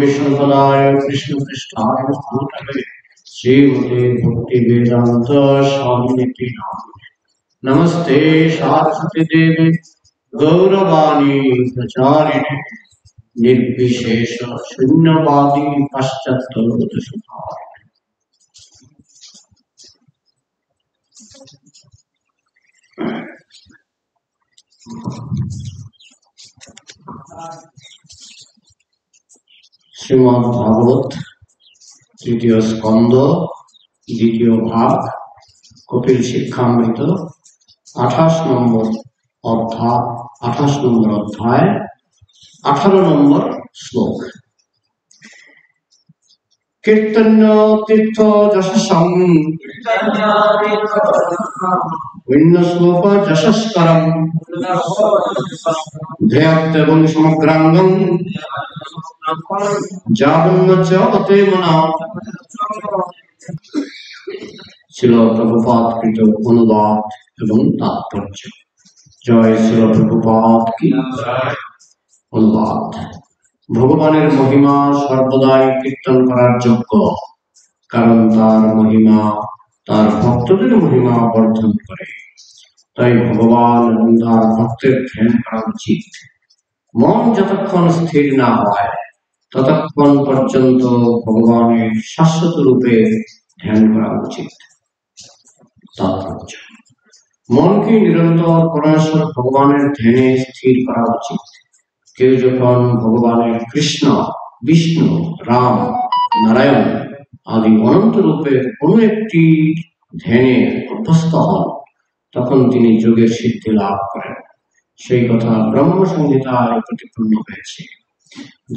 विष्णुपदाय कृष्णपृष्ठाय भूतले श्रीमते भक्ति वेदांत स्वामिनिति नामिने नमस्ते सरस्वती देवी गौरवाणी प्रचारिणे निर्विशेष शून्यवादी पश्चात्तरसुधारिणे। श्रीमद् भागवत तृतीय स्कंद द्वितीय भाग कपिल शिक्षामृत 28 नम्बर अध्याय 18 नम्बर श्लोक। कीर्तन्य तीर्थ यशसं पुण्य श्लोक यशस्करं ध्येयत्वं समग्रांगं जावन्नच्चते मना। श्रील प्रभुपाद कृत अनुवाद एवं तात्पर्य। जय श्रील प्रभुपाद की अनुवाद। भगवानेर महिमा सर्वदाई कीर्तन करार योग्य, कारण तार महिमा तार भक्तদের महिमा वर्धन करे। তাই ভগবান এবং তার ভক্তের ধ্যান করা উচিত। মন যতক্ষণ স্থির না হয় ততক্ষণ পর্যন্ত ভগবানের শাশ্বত রূপে ধ্যান করা উচিত। তাৎপর্য: মনকে নিরন্তর পরমেশ্বর ভগবানের ধ্যানে স্থির করা উচিত। কেউ যখন ভগবানের কৃষ্ণ, বিষ্ণু, রাম, নারায়ণ আদি অনন্ত রূপের কোন একটি ধ্যানে অভ্যস্ত হন তখন তিনি যোগের সিদ্ধি লাভ করেন। সেই কথা ব্রহ্ম সংহিতায় প্রতিপন্ন হয়েছে।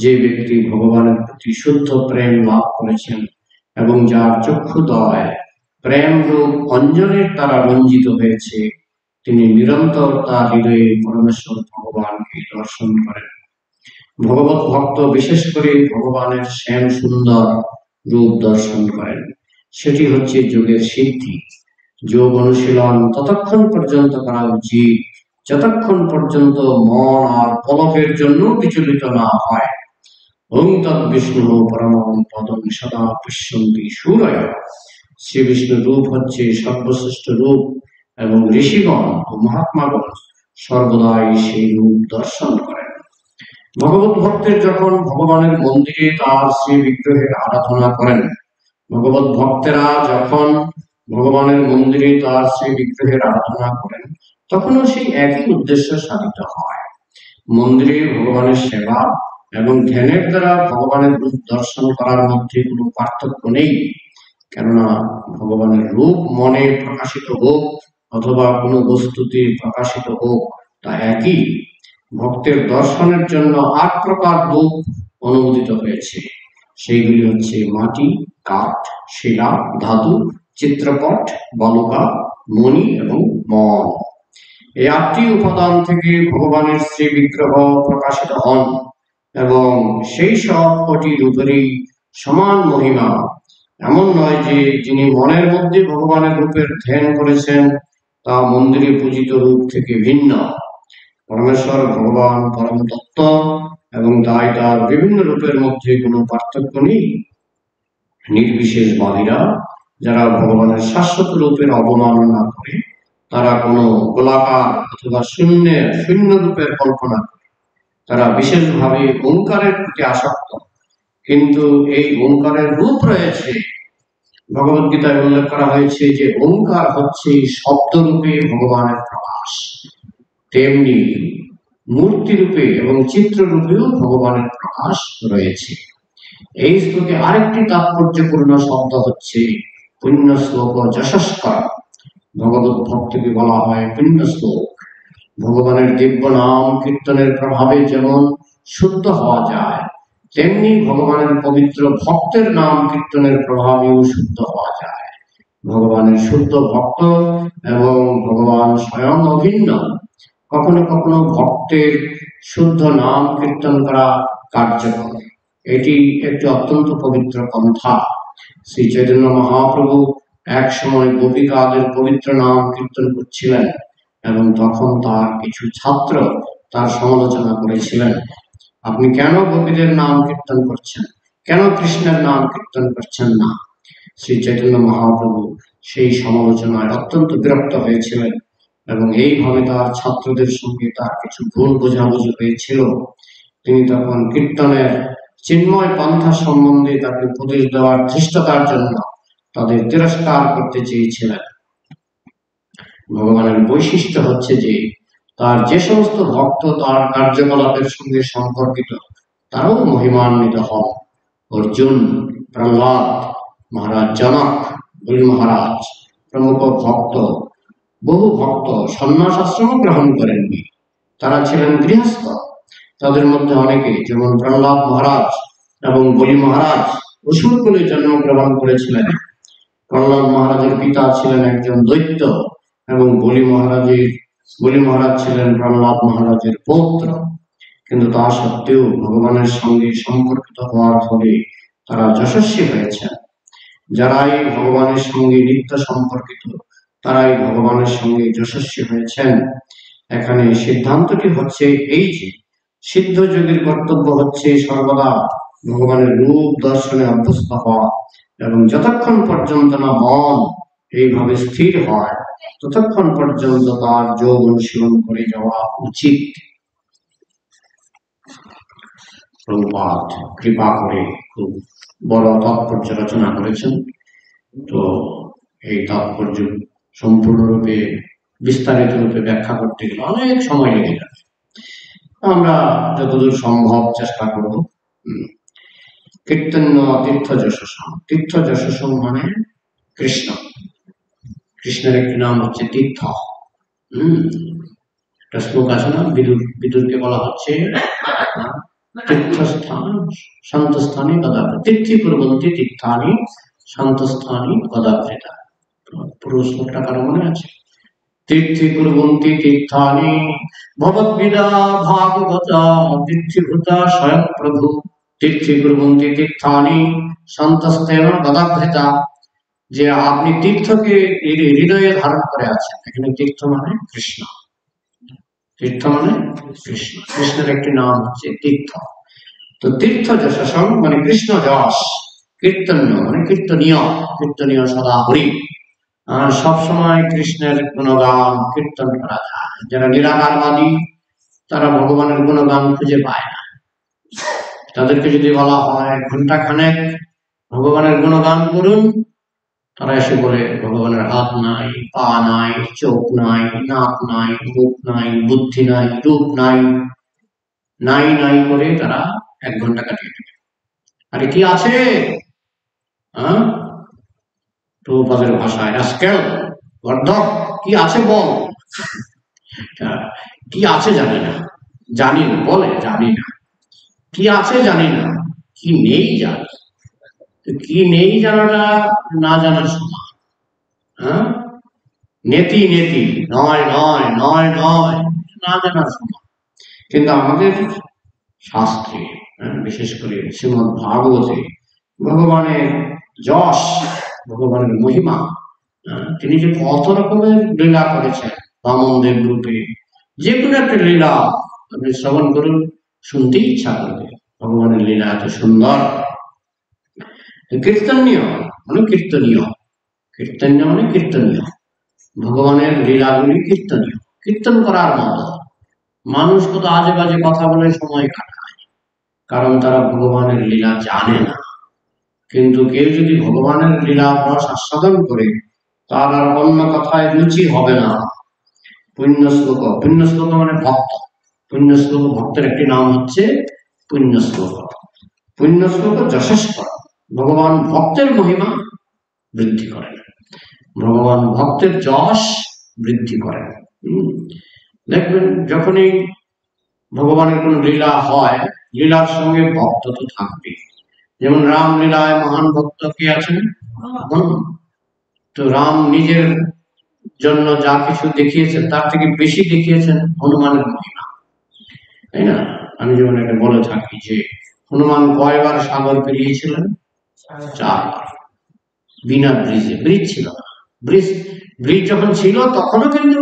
যে ব্যক্তি ভগবানের প্রতি শুদ্ধ প্রেম লাভ করেছেন এবং যার চক্ষুদয় প্রেম রূপ অঞ্জনের দ্বারা রঞ্জিত হয়েছে, তিনি নিরন্তর তার হৃদয়ে পরমেশ্বর ভগবানকে দর্শন করেন। ভগবত ভক্ত বিশেষ করে ভগবানের শ্যাম সুন্দর রূপ দর্শন করেন। সেটি হচ্ছে যোগের সিদ্ধি। যোগ অনুশীলন ততক্ষণ পর্যন্ত করা উচিত যতক্ষণ পর্যন্ত মন আর পলকের জন্য বিচলিত না হয়। ওং তৎ বিষ্ণু পরমং পদং সদা পশ্যন্তি শূরয়ঃ। শ্রী বিষ্ণুর রূপ হচ্ছে সর্বশ্রেষ্ঠ রূপ এবং ঋষিগণ ও মহাত্মাগণ সর্বদাই সেই রূপ দর্শন করেন। ভগবত ভক্তের যখন ভগবানের মন্দিরে তার শ্রী বিগ্রহের আরাধনা করেন, ভগবত ভক্তেরা যখন ভগবানের মন্দিরে তার শ্রী বিগ্রহের আরাধনা করেন তখনও সেই একই উদ্দেশ্য সাধিত হয়। মন্দিরে ভগবানের সেবা এবং ধ্যানের দ্বারা ভগবানের রূপ দর্শন করার মধ্যে কোনো পার্থক্য নেই। কেননা ভগবানের রূপ মনে প্রকাশিত হোক অথবা কোনো বস্তুতে প্রকাশিত হোক, তা একই। ভক্তের দর্শনের জন্য 8 প্রকার রূপ অনুমোদিত হয়েছে। সেইগুলি হচ্ছে মাটি, কাঠ, শিলা, ধাতু, চিত্রপট, বালুকা, মণি এবং মন। এই 8টি উপাদান থেকে ভগবানের শ্রী বিগ্রহ প্রকাশিত হন এবং সেই সব কটি রূপেরই সমান মহিমা। এমন নয় যে যিনি মনের মধ্যে ভগবানের রূপের ধ্যান করেছেন তা মন্দিরে পূজিত রূপ থেকে ভিন্ন। পরমেশ্বর ভগবান পরম তত্ত্ব এবং তাই তার বিভিন্ন রূপের মধ্যে কোনো পার্থক্য নেই। নির্বিশেষবাদীরা যারা ভগবানের শাশ্বত রূপের অবমাননা করে তারা কোনো গোলাকার অথবা শূন্য রূপের কল্পনা করে। তারা বিশেষভাবে ওঙ্কারের প্রতি আসক্ত, কিন্তু এই ওঙ্কারের রূপ রয়েছে। ভগবত গীতায় উল্লেখ করা হয়েছে যে ওঙ্কার হচ্ছে শব্দরূপে ভগবানের প্রকাশ, তেমনি মূর্তিরূপে এবং চিত্ররূপেও ভগবানের প্রকাশ রয়েছে। এই শ্লোকে আরেকটি তাৎপর্যপূর্ণ শব্দ হচ্ছে পুণ্য শ্লোক যশস্কর। ভগবত ভক্তকে বলা হয় পুণ্য শ্লোক। ভগবানের দিব্য নাম কীর্তনের প্রভাবে যেমন শুদ্ধ হওয়া যায়, তেমনি ভগবানের পবিত্র ভক্তের নাম কীর্তনের প্রভাবেও শুদ্ধ হওয়া যায়। ভগবানের শুদ্ধ ভক্ত এবং ভগবান স্বয়ং অভিন্ন। কখনো কখনো ভক্তের শুদ্ধ নাম কীর্তন করা কার্যকর। এটি একটি অত্যন্ত পবিত্র পন্থা। শ্রী চৈতন্য মহাপ্রভু এক সময় গোপিকাদের পবিত্র নাম কীর্তন করছিলেন এবং তখন তার কিছু ছাত্র তার সমালোচনা করেছিলেন। আপনি কেন গোপীদের নাম কীর্তন করছেন? কেন কৃষ্ণের নাম কীর্তন করছেন না? শ্রী চৈতন্য মহাপ্রভু সেই সমালোচনায় অত্যন্ত বিরক্ত হয়েছিলেন এবং এইভাবে তার ছাত্রদের সঙ্গে তার কিছু ভুল বোঝাবুঝি হয়েছিল। তিনি তখন কীর্তনের চিন্ময় পন্থা সম্বন্ধে তাকে উপদেশ দেওয়ার ধৃষ্টতার জন্য তাদের তিরস্কার করতে চেয়েছিলেন। ভগবানের বৈশিষ্ট্য হচ্ছে যে তার যে সমস্ত ভক্ত তার কার্যকলাপের সঙ্গে সম্পর্কিত তারাও মহিমান্বিত হন। অর্জুন, প্রহ্লাদ, মহারাজ জনক, বলি মহারাজ প্রমুখ ভক্ত, বহু ভক্ত সন্ন্যাস আশ্রম গ্রহণ করেননি, তারা ছিলেন গৃহস্থ। তাদের মধ্যে অনেকে, যেমন প্রহ্লাদ মহারাজ এবং বলি মহারাজ, অসুর কুলে জন্মগ্রহণ করেছিলেন। প্রহ্লাদ মহারাজের পিতা ছিলেন একজন দৈত্য এবং বলি মহারাজ ছিলেন প্রহ্লাদ মহারাজের পৌত্র। কিন্তু তা সত্ত্বেও ভগবানের সঙ্গে সম্পর্কিত হওয়ার ফলে তারা যশস্বী হয়েছেন। যারাই ভগবানের সঙ্গে নিত্য সম্পর্কিত তারাই ভগবানের সঙ্গে যশস্বী হয়েছেন। এখানে সিদ্ধান্তটি হচ্ছে এই যে সিদ্ধ যোগীর কর্তব্য হচ্ছে সর্বদা ভগবানের রূপ দর্শনে অভ্যস্ত হওয়া এবং যতক্ষণ পর্যন্ত না মন এইভাবে স্থির হয় ততক্ষণ পর্যন্ত তার যোগ অনুশীলন করে যাওয়া উচিত। প্রভুপাদ কৃপা করে খুব বড় তাৎপর্য রচনা করেছেন। তো এই তাৎপর্য সম্পূর্ণরূপে বিস্তারিত রূপে ব্যাখ্যা করতে গেলে অনেক সময় লেগে যাবে। আমরা যতদূর সম্ভব চেষ্টা করব। কীর্তন্য তীর্থ যশস্যম। তীর্থ যশস্যম মানে কৃষ্ণ। কৃষ্ণের একটি নাম হচ্ছে তীর্থ। একটা শ্লোক আছে না, বিদুরকে বলা হচ্ছে তীর্থস্থান শান্তস্থানে কদাবৃতা, তীর্থি কুর্বন্তি তীর্থানি শান্তস্থানি কদাবৃতা। পুরো শ্লোকটা কারো মনে আছে? তীর্থি কুর্বন্তি তীর্থানি ভগবদ্বিদা ভাগবতা তীর্থীভূতা স্বয়ং প্রভু, তীর্থি কুর্বন্তি তীর্থানি শান্তস্তেন কদাবৃতা। যে আপনি তীর্থকে হৃদয়ে ধারণ করে আছেন। এখানে তীর্থ মানে কৃষ্ণ। তীর্থ মানে কৃষ্ণ। কৃষ্ণের একটি নাম হচ্ছে তীর্থ। তো তীর্থ যশস্যম মানে কৃষ্ণ যশ। কীর্তন্য মানে কীর্তনীয়, কীর্তনীয় সদা হরি। আর সবসময় কৃষ্ণের গুণগান কীর্তন করা যায়। যারা নিরাকারবাদী তারা ভগবানের গুণগান খুঁজে পায় না। তাদেরকে যদি বলা হয় ঘন্টা খানেক ভগবানের গুণগান করুন, তারা এসে বলে ভগবানের হাত নাই, পা নাই, চোখ নাই, নাক নাই, মুখ নাই, বুদ্ধি নাই, রূপ নাই, নাই নাই করে তারা 1 ঘন্টা কাটিয়ে দেবে। আরে কি আছে? প্রভুপাদের ভাষায় রাস্কেল, গর্দভ, কি আছে বল। কি আছে জানি না, জানি না বলে, জানি না কি আছে, জানি না কি নেই জানি। কি নেই জানাটা না জানার সমান। নেতি নেতি, নয় নয়, নয় নয়, না জানার সমান। কিন্তু আমাদের শাস্ত্রে, বিশেষ করে শ্রীমদ্ ভাগবতে ভগবানের যশ, ভগবানের মহিমা, তিনি যে কত রকমের লীলা করেছেন বামনদেব রূপে, যে কোনো একটা লীলা আপনি শ্রবণ করুন, শুনতেই ইচ্ছা করবে। ভগবানের লীলা এত সুন্দর। কীর্তনীয় মানে কীর্তনীয়, কীর্তনীয় মানে কীর্তনীয়। ভগবানের লীলাগুলি কীর্তনীয়, কীর্তন করার মতো। মানুষ কত আজে বাজে কথা বলে সময় কাটায়, কারণ তারা ভগবানের লীলা জানে না। কিন্তু কেউ যদি ভগবানের লীলা রস আস্বাদন করে, তার আর অন্য কথায় রুচি হবে না। পুণ্যশ্লোক, পুণ্যশ্লোক মানে ভক্ত। পুণ্যশ্লোক ভক্তের একটি নাম হচ্ছে পুণ্যশ্লোক। পুণ্যশ্লোক যশস্কর। ভগবান ভক্তের মহিমা বৃদ্ধি করেন, ভগবান ভক্তের যশ বৃদ্ধি করেন। দেখবেন যখনই ভগবানের কোন লীলা হয়, লীলার সঙ্গে ভক্ত তো থাকবে। যেমন রাম লীলায় মহান ভক্ত কে আছেন? তো রাম নিজের জন্য যা কিছু দেখিয়েছেন তার থেকে বেশি দেখিয়েছেন হনুমানের মহিমা, তাই না? আমি যেমন এটা বলে থাকি যে হনুমান কয়বার সাগর পেরিয়েছিলেন? 4 বার। বিনা ব্রিজে। ব্রিজ ছিল না। ব্রিজ যখন ছিল তখনও কিন্তু,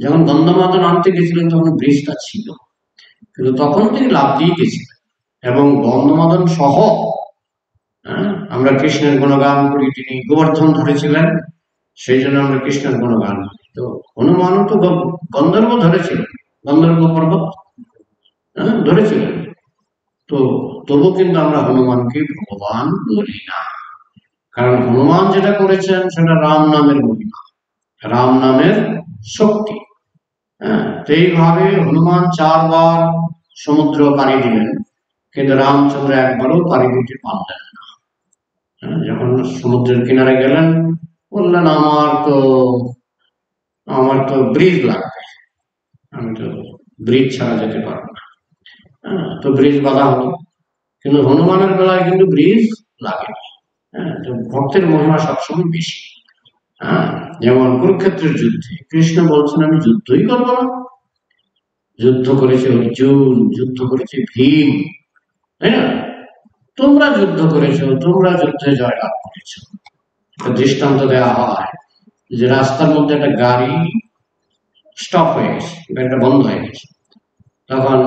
যখন গন্ধমাদন আনতে গেছিলেন তখন ব্রিজটা ছিল, কিন্তু তখনও তিনি লাভ দিয়ে গেছিলেন। এবং বন্ধমাদন সহ আমরা কৃষ্ণের গুণগান করি। তিনি গোবর্ধন ধরেছিলেন, সেই জন্য আমরা কৃষ্ণের গুণগান করি। তো হনুমানও তো গন্ধর্ব ধরেছিলেন, গন্ধর্ব পর্বত ধরেছিলেন। তো তবু কিন্তু আমরা হনুমানকে ভগবান বলি না, কারণ হনুমান যেটা করেছেন সেটা রাম নামের মহিমা, রাম নামের শক্তি। তো এইভাবে হনুমান 4 বার সমুদ্র পাড়ি দিলেন, কিন্তু রামচন্দ্র একবারও পাড়ি দিতে পারলেন না। যখন সমুদ্রের কিনারে গেলেন, বললেন আমার তো ব্রিজ লাগবে, আমি তো ব্রিজ ছাড়া যেতে পারবো না। তো ব্রিজ বাঁধা হলো, কিন্তু হনুমানের বেলায় কিন্তু ব্রিজ লাগেনি। তো ভক্তের মহিমা সবসময় বেশি। যেমন কুরুক্ষেত্রের যুদ্ধে কৃষ্ণ বলছেন আমি যুদ্ধই করবো না। যুদ্ধ করেছে অর্জুন, যুদ্ধ করেছে ভীম, তাই না? তোমরা যুদ্ধ করেছো, তোমরা যুদ্ধে জয়লাভ করেছো। একটা দৃষ্টান্ত দেওয়া হয় যে রাস্তার মধ্যে একটা গাড়ি স্টপ হয়ে গেছে, গাড়িটা বন্ধ হয়ে গেছে। তখন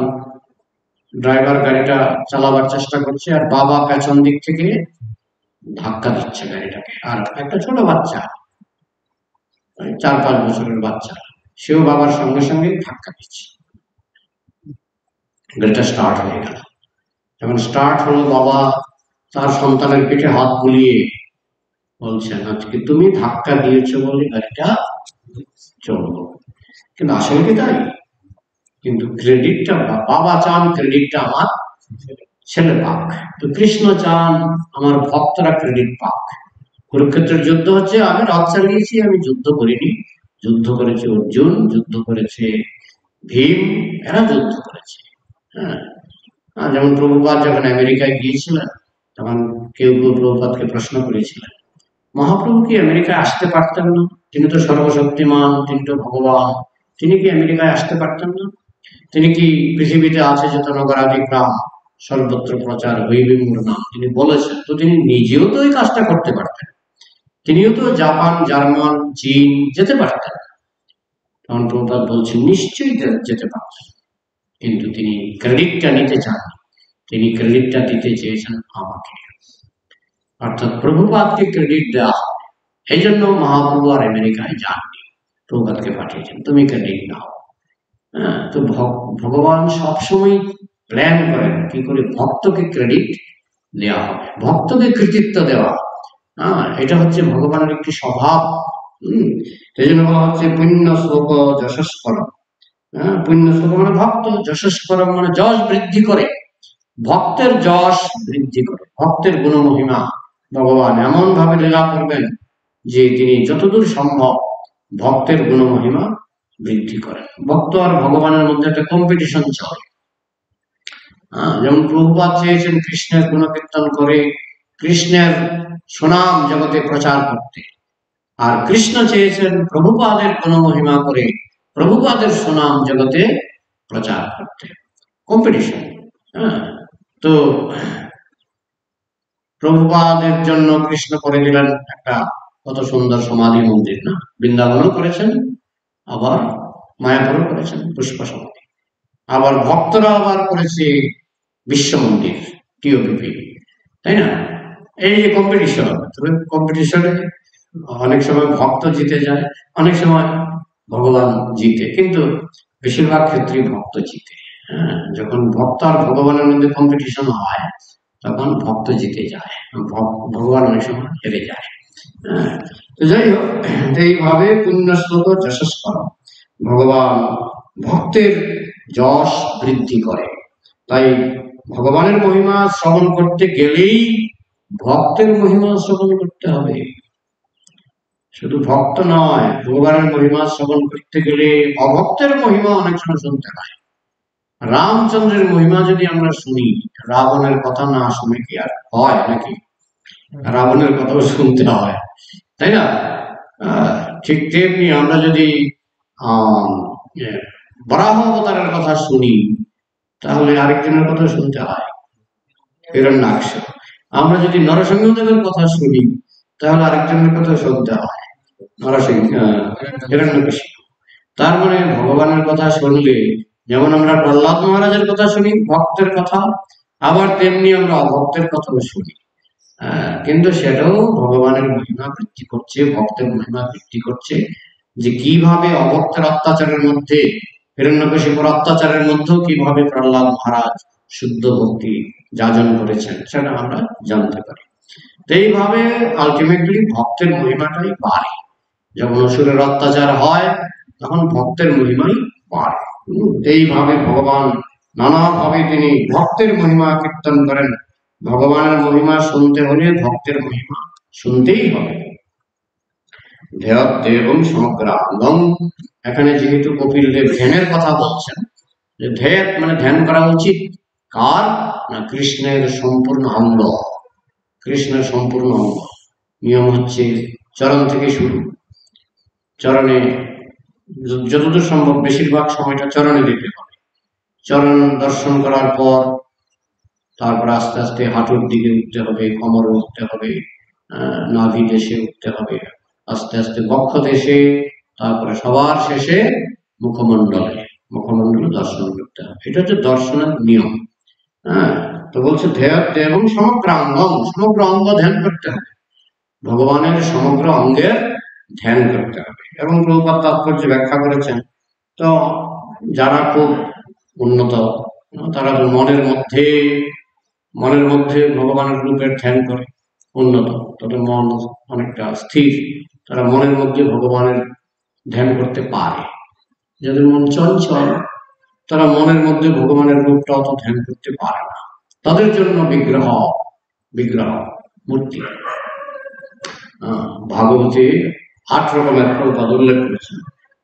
ড্রাইভার গাড়িটা চালাবার চেষ্টা করছে, আর বাবা পেছন দিক থেকে ধাক্কা দিচ্ছে গাড়িটাকে। আর একটা ছোট বাচ্চা, 4-5 বছরের বাচ্চা, সেও বাবার সঙ্গে সঙ্গে ধাক্কা দিচ্ছে। গাড়িটা স্টার্ট হয়ে গেল। যখন স্টার্ট হলো, বাবা তার সন্তানের পিঠে হাত বুলিয়ে বলছেন আজকে তুমি ধাক্কা দিয়েছো বলে গাড়িটা চললো। কিন্তু আসলে কি তাই? কিন্তু ক্রেডিটটা বাবা চান, ক্রেডিটটা আমার ছেলে পাক। তো কৃষ্ণ চান আমার ভক্তরা ক্রেডিট পাক। কুরুক্ষেত্রের যুদ্ধ হচ্ছে, আমি রথ চালিয়েছি, আমি যুদ্ধ করিনি। যুদ্ধ করেছে অর্জুন, যুদ্ধ করেছে ভীম, এরা যুদ্ধ করেছে। যেমন প্রভুপাদ যখন আমেরিকায় গিয়েছিলেন, তখন কেউ প্রভুপাদকে প্রশ্ন করেছিলেন, মহাপ্রভু কি আমেরিকায় আসতে পারতেন না? তিনি তো সর্বশক্তিমান, তিনি তো ভগবান, তিনি কি আমেরিকায় আসতে পারতেন না? তিনি কি পৃথিবীতে আছে যত নগরাদি গ্রাম সর্বত্র প্রচার হইবে মোর নাম, তিনি বলেছেন। তো তিনি নিজেও তো ওই কাজটা করতে পারতেন, তিনিও তো জাপান, জার্মান, চীন যেতে পারতেন। তখন প্রভুপাদ বলছেন নিশ্চয়ই যেতে পারতেন, কিন্তু তিনি ক্রেডিটটা নিতে চান, তিনি ক্রেডিটটা দিতে চেয়েছেন আমাকে, অর্থাৎ প্রভুপাদকে ক্রেডিট দেওয়া হয়। এই জন্য মহাপ্রভু আর আমেরিকায় যাননি, প্রভুপাদকে পাঠিয়েছেন, তুমি ক্রেডিট নাও। তো ভগবান সবসময় প্ল্যান করেন কি করে ভক্তকে ক্রেডিট দেওয়া হবে, ভক্তকে কৃতিত্ব দেওয়া। এটা হচ্ছে ভগবানের একটি স্বভাব। সেই জন্য বলা হচ্ছে পুণ্য শ্লোক যশস্করম। পুণ্য শ্লোক মানে ভক্ত, যশস্করম মানে যশ বৃদ্ধি করে, ভক্তের যশ বৃদ্ধি করে, ভক্তের গুণমহিমা ভগবান এমন ভাবে লীলা করবেন যে তিনি যতদূর সম্ভব ভক্তের গুণমহিমা বৃদ্ধি করেন। ভক্ত আর ভগবানের মধ্যে একটা কম্পিটিশন চলে। যেমন প্রভুপাদ চেয়েছেন কৃষ্ণের গুণকীর্তন করে কৃষ্ণের সুনাম জগতে প্রচার করতে, আর কৃষ্ণ চেয়েছেন প্রভুপাদের গুণমহিমা করে প্রভুপাদের সুনাম জগতে প্রচার করতে। কম্পিটিশন। তো প্রভুপাদের জন্য কৃষ্ণ করে দিলেন একটা কত সুন্দর সমাধি মন্দির, না? বৃন্দাবনও করেছেন, আবার মায়াপুরও করেছেন পুষ্প সমাধি, আবার ভক্তরা আবার করেছে বিশ্ব মন্দির, টিওপিপি, তাই না? এই যে কম্পিটিশন, তবে কম্পিটিশনে অনেক সময় ভক্ত জিতে যায়, অনেক সময় ভগবান জিতে, কিন্তু বেশিরভাগ ক্ষেত্রেই ভক্ত জিতে। যখন ভক্ত আর ভগবানের মধ্যে কম্পিটিশন হয় তখন ভক্ত জিতে যায়, ভগবান অনেক সময় হেরে যায়। তো যাই হোক, এইভাবে পুণ্য শ্লোক যশস্কর, ভগবান ভক্তের যশ বৃদ্ধি করে। তাই ভগবানের মহিমা শ্রবণ করতে গেলেই ভক্তের মহিমা শ্রবণ করতে হবে, শুধু ভক্ত নয়, ভগবানের মহিমা শ্রবণ করতে গেলে অভক্তের মহিমা অনেক সময় শুনতে হয়। রামচন্দ্রের মহিমা যদি আমরা শুনি, রাবণের কথা না শুনে কি আর হয় নাকি? রাবণের কথাও শুনতে হয়, তাই না? ঠিক তেমনি আমরা যদি বরাহ অবতারের কথা শুনি, তাহলে আরেকজনের কথা শুনতে হয়, হিরণ্যাক্ষ। আমরা যদি নরসিংহদেবের কথা শুনি, তাহলে আরেকজনের কথা শুনতে হয়, হিরণ্যকশিপু। তার মানে ভগবানের কথা শুনলে, যেমন আমরা প্রহ্লাদ মহারাজের কথা শুনি, ভক্তের কথা, আবার তেমনি আমরা অভক্তের কথাও শুনি, কিন্তু সেটাও ভগবানের মহিমা বৃদ্ধি করছে, ভক্তের মহিমা বৃদ্ধি করছে, যে কিভাবে অভক্তের অত্যাচারের মধ্যে, হিরণ্যকশিপুর অত্যাচারের মধ্যেও কিভাবে প্রহ্লাদ মহারাজ শুদ্ধ ভক্তি যাজন করেছেন সেটা আমরা জানতে পারি। তো এইভাবে আলটিমেটলি ভক্তের মহিমাটাই বাড়ে। যখন অসুরের অত্যাচার হয় তখন ভক্তের মহিমাই বাড়ে। এইভাবে ভগবান নানাভাবে তিনি ভক্তের মহিমা কীর্তন করেন। ভগবানের মহিমা শুনতে হলে ভক্তের মহিমা শুনতেই হবে। ধ্যেয়ত্বেবং সমগ্রাঙ্গং, এখানে যেহেতু কপিল দেব ধ্যানের কথা বলছেন, যে ধ্যেয় মানে ধ্যান করা উচিত কার না, কৃষ্ণের সম্পূর্ণ অঙ্গ। কৃষ্ণের সম্পূর্ণ অঙ্গ নিয়ম হচ্ছে চরণ থেকে শুরু, চরণে যতদূর সম্ভব বেশিরভাগ সময়টা চরণে দিতে হবে। চরণ দর্শন করার পর তারপর আস্তে আস্তে হাঁটুর দিকে উঠতে হবে, কোমরে উঠতে হবে, নাভি দেশে উঠতে হবে, আস্তে আস্তে বক্ষ দেশে, তারপরে সবার শেষে মুখমণ্ডলে দর্শন করতে হবে। এটা হচ্ছে দর্শনের নিয়ম। তো বলছে ধ্যেয়ত্ব এবং সমগ্র অঙ্গ ধ্যান করতে হবে, ভগবানের সমগ্র অঙ্গের ধ্যান করতে হবে। এবং প্রভুপাদ তাৎপর্য ব্যাখ্যা করেছেন। তো যারা খুব উন্নত তারা তো মনের মধ্যে ভগবানের রূপের ধ্যান করে, উন্নত, তাদের মন অনেকটা স্থির, তারা মনের মধ্যে ভগবানের ধ্যান করতে পারে। যাদের মন চঞ্চল তারা মনের মধ্যে ভগবানের রূপটা অত ধ্যান করতে পারে না, তাদের জন্য বিগ্রহ মূর্তি। ভাগবতী 8 রকমের প্রভুপাদ উল্লেখ করেছেন।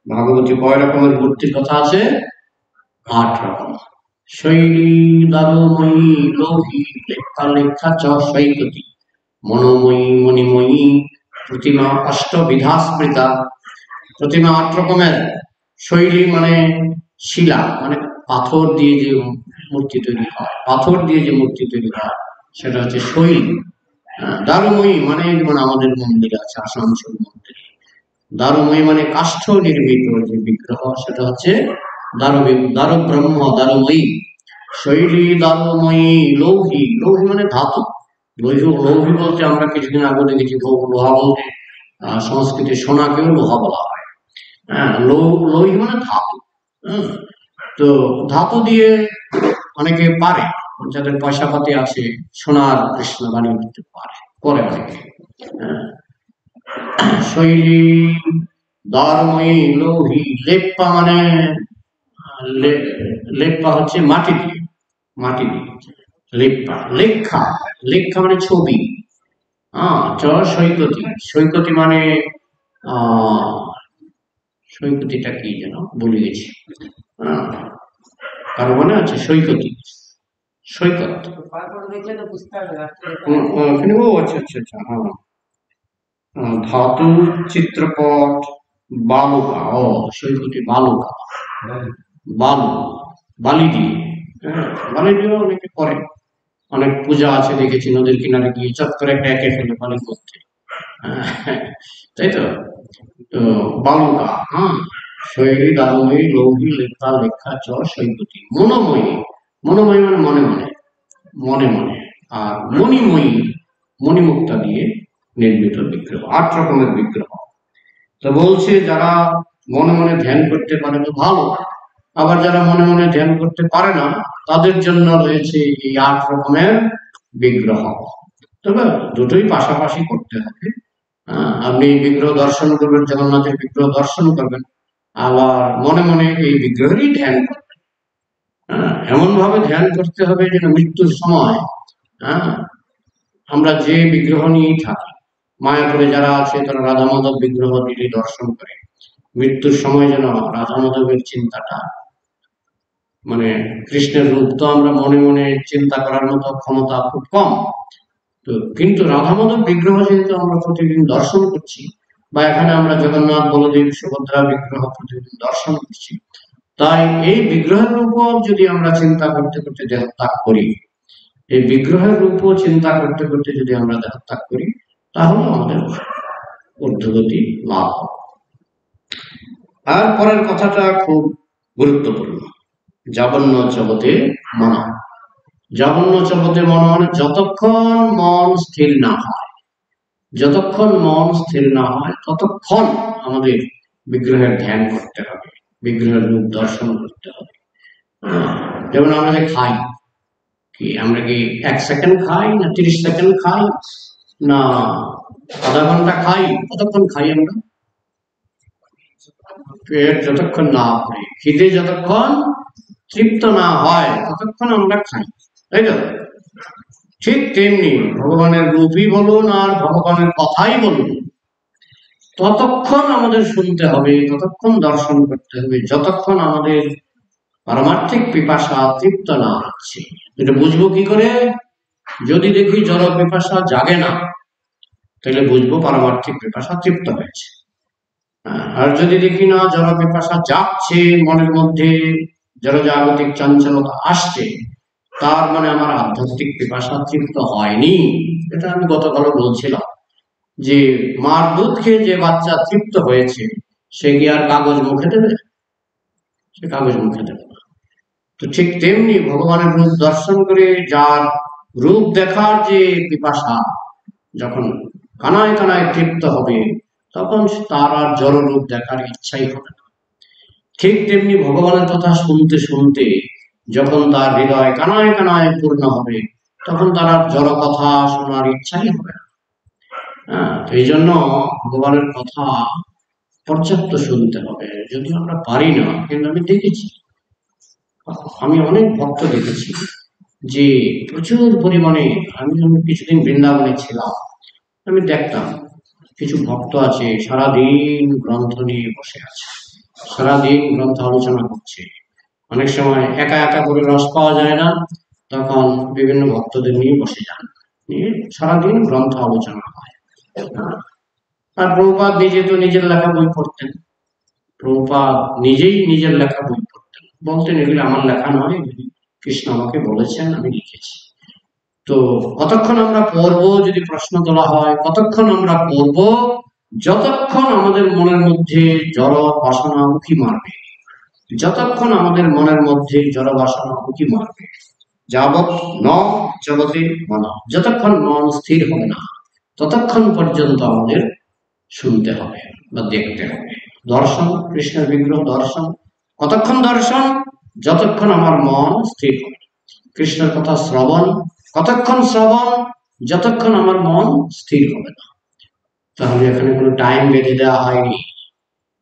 ভাগবতী কয় রকমের মূর্তির কথা আছে? 8 রকম। শৈলী দারুময়ী লৌহী লেখা চ শৈকতী মনোময়ী মণিময়ী প্রতিমা অষ্টবিধা স্মৃতা। প্রতিমা 8 রকমের। শৈলী মানে শিলা, মানে পাথর দিয়ে যে মূর্তি তৈরি হয়, সেটা হচ্ছে শৈলী। দারুময়ী মানে আমাদের মন্দিরে আছে, আসানসোল মন্দিরে দারুময়ী মানে কাষ্ঠ নির্মিত যে বিগ্রহ, সেটা হচ্ছে দারু ব্রহ্ম, দারুময়ী। শৈলী দারুময়ী লৌহী মানে ধাতু। লৌহী বলতে আমরা কিছুদিন আগে দেখেছি লোহা বলতে সংস্কৃতে সোনাকেও লোহা বলা হয়। লৌহী মানে ধাতু। তো ধাতু দিয়ে অনেকে পারে, যাদের পয়সা পাতি আছে, সোনার কৃষ্ণ বানিয়ে দিতে করে অনেকে। শৈলী দারুময়ী লৌহী লেপ্পা মানে লেপ্পা হচ্ছে মাটি দিয়ে লেপ্পা। লেখা মানে ছবি। সৈকতী মানে সৈকতীটা কি যেন বলে গেছি, কারো মনে আছে? সৈকত। আচ্ছা। ধাতু চিত্রপট বালুকা, সৈকতী বালুকা, বালি দিয়ে অনেকে করে। অনেক পূজা আছে দেখেছি, নদীর কিনারে গিয়ে চট করে একটা একে ফেলে বালির মধ্যে, তাই তো। বালুকা, শৈলী দারুময়ী লৌহী লেখা চ সৈকতী মনোময়ী মানে মনে আর মণিমুক্তা দিয়ে নির্মিত বিগ্রহ। 8 রকমের বিগ্রহ। তো বলছে যারা মনে মনে ধ্যান করতে পারে তো ভালো, আবার যারা মনে মনে ধ্যান করতে পারে না তাদের জন্য রয়েছে এই 8 রকমের বিগ্রহ। তবে দুটোই পাশাপাশি করতে হবে। আপনি বিগ্রহ দর্শন করবেন, জগন্নাথের বিগ্রহ দর্শন করবেন, আবার মনে মনে এই বিগ্রহেরই ধ্যান করবেন। এমন ভাবে ধ্যান করতে হবে যেন মৃত্যুর সময় আমরা যে বিগ্রহ নিয়েই থাকি, মায়াপুরে যারা আছে তারা রাধা মাধব বিগ্রহ দিলে দর্শন করে, মৃত্যুর সময় যেন রাধা মাধবের চিন্তাটা, মানে কৃষ্ণের রূপ তো আমরা মনে মনে চিন্তা করার মতো ক্ষমতা খুব কম, তো কিন্তু রাধা মাধব বিগ্রহ যেহেতু আমরা প্রতিদিন দর্শন করছি, বা এখানে আমরা জগন্নাথ বলদেব সুভদ্রা বিগ্রহ প্রতিদিন দর্শন করছি, তাই এই বিগ্রহের উপর যদি আমরা চিন্তা করতে করতে দেহত্যাগ করি, এই বিগ্রহের রূপও চিন্তা করতে করতে যদি আমরা দেহত্যাগ করি, তাহলে আমাদের ঊর্ধ্বগতি লাভ হবে। আর পরের কথাটা খুব গুরুত্বপূর্ণ, যাবন্য জগতে মন। জঘন্য চলতে মন, মানে যতক্ষণ মন স্থির না হয়, যতক্ষণ মন স্থির না হয় ততক্ষণ আমাদের বিগ্রহের ধ্যান করতে হবে, বিগ্রহের রূপ দর্শন করতে হবে। যেমন আমরা যে খাই, কি আমরা কি 1 সেকেন্ড খাই, না 30 সেকেন্ড খাই, না আধা ঘন্টা খাই? কতক্ষণ খাই আমরা? পেট যতক্ষণ না ভরে, খিদে যতক্ষণ তৃপ্ত না হয় ততক্ষণ আমরা খাই, তাই তো? ঠিক তেমনি ভগবানের রূপই বলুন আর ভগবানের কথাই বলুন, ততক্ষণ আমাদের শুনতে হবে, ততক্ষণ দর্শন করতে হবে, যতক্ষণ আমাদের পারমার্থিক পিপাসা তৃপ্ত না হচ্ছে। এটা বুঝবো কি করে? যদি দেখি জল পিপাসা জাগে না, তাহলে বুঝবো পারমার্থিক পিপাসা তৃপ্ত হয়েছে। আর যদি দেখি না জল পিপাসা জাগছে, মনের মধ্যে জড়জাগতিক চঞ্চলতা আসছে, তার মানে আমার আধ্যাত্মিক পিপাসা তৃপ্ত হয়নি। এটা আমি গতকালও বলছিলাম যে মার দুধ খেয়ে যে বাচ্চা তৃপ্ত হয়েছে, সে কি আর কাগজ মুখে দেবে? সে কাগজ মুখে দেবে না। তো ঠিক তেমনি ভগবানের রূপ দর্শন করে যার রূপ দেখার যে পিপাসা যখন কানায় কানায় তৃপ্ত হবে, তখন তার আর জড় রূপ দেখার ইচ্ছাই হবে না। ঠিক তেমনি ভগবানের কথা শুনতে শুনতে যখন তার হৃদয় কানায় কানায় পূর্ণ হবে, তখন তার আর জড় কথা শোনার ইচ্ছাই হবে না। এই জন্য ভগবানের কথা পর্যাপ্ত শুনতে হবে। যদি আমরা পারি না, কিন্তু আমি দেখেছি, আমি অনেক ভক্ত দেখেছি যে প্রচুর পরিমাণে, আমি যখন কিছুদিন বৃন্দাবনে ছিলাম, আমি দেখতাম কিছু ভক্ত আছে সারাদিন গ্রন্থ নিয়ে বসে আছে, সারাদিন গ্রন্থ আলোচনা করছে। অনেক সময় একা একা করে রস পাওয়া যায় না, তখন বিভিন্ন ভক্তদের নিয়ে বসে যান, নিয়ে সারাদিন গ্রন্থ আলোচনা হয়। আর প্রভুপাদ নিজে তো নিজের লেখা বই পড়তেন, প্রভুপাদ নিজেই নিজের লেখা বই পড়তেন, বলতেন এগুলি আমার লেখা নয়, কৃষ্ণ আমাকে বলেছেন, আমি লিখেছি। তো কতক্ষণ আমরা পড়বো, যদি প্রশ্ন তোলা হয়, কতক্ষণ আমরা পড়বো? যতক্ষণ আমাদের মনের মধ্যে জড় বাসনা উঁকি মারবে, যতক্ষণ আমাদের মনের মধ্যে জড় বাসনা উঁকি মারবে, যাবৎ ন জগতে মন, যতক্ষণ মন স্থির হবে না, ততক্ষণ পর্যন্ত আমাদের শুনতে হবে বা দেখতে হবে। দর্শন, কৃষ্ণের বিগ্রহ দর্শন, কতক্ষণ দর্শন? যতক্ষণ আমার মন স্থির হবে। কৃষ্ণের কথা শ্রবণ, কতক্ষণ শ্রবণ? যতক্ষণ আমার মন স্থির হবে না। তাহলে এখানে কোনো টাইম বেঁধে দেওয়া হয়নি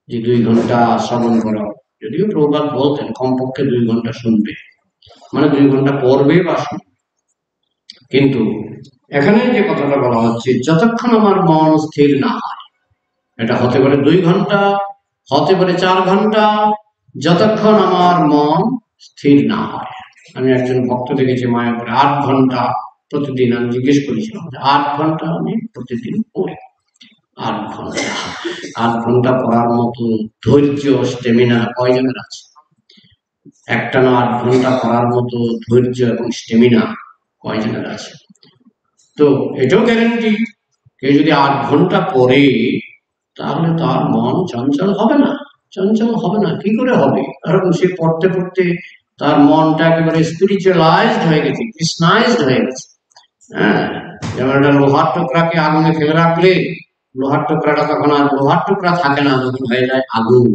যে 2 ঘন্টা শ্রবণ করো, যদিও প্রভুপাদ বলতেন কমপক্ষে 2 ঘন্টা শুনবে, মানে 2 ঘন্টা পড়বে বা শুনবে। কিন্তু এখানে যে কথাটা বলা হচ্ছে, যতক্ষণ আমার মন স্থির না হয়, এটা হতে পারে 2 ঘন্টা, হতে পারে 4 ঘন্টা, যতক্ষণ আমার মন স্থির না হয়। আমি একজন ভক্ত দেখেছি মায়াপুরে 8 ঘন্টা প্রতিদিন, আমি জিজ্ঞেস করেছিলাম যে 8 ঘন্টা আমি প্রতিদিন পড়ি। 8 ঘন্টা, 8 ঘন্টা পড়ার মতো ধৈর্য, স্টেমিনা কয়জনের আছে? একটানা 8 ঘন্টা পড়ার মতো ধৈর্য এবং স্টেমিনা কয়জনের আছে? তো এটাও গ্যারেন্টি, কেউ যদি 8 ঘন্টা পড়ে, তাহলে তার মন চঞ্চল হবে না। চঞ্চল হবে না কি করে হবে? কারণ সে পড়তে পড়তে তার মনটা একেবারে স্পিরিচুয়ালাইজড হয়ে গেছে, কৃষ্ণাইজড হয়ে গেছে। যেমন একটা লোহার টুকরাকে আগুনে ফেলে রাখলে লোহার টুকরাটা তখন আর লোহার টুকরা থাকে না, যখন হয়ে যায় আগুন,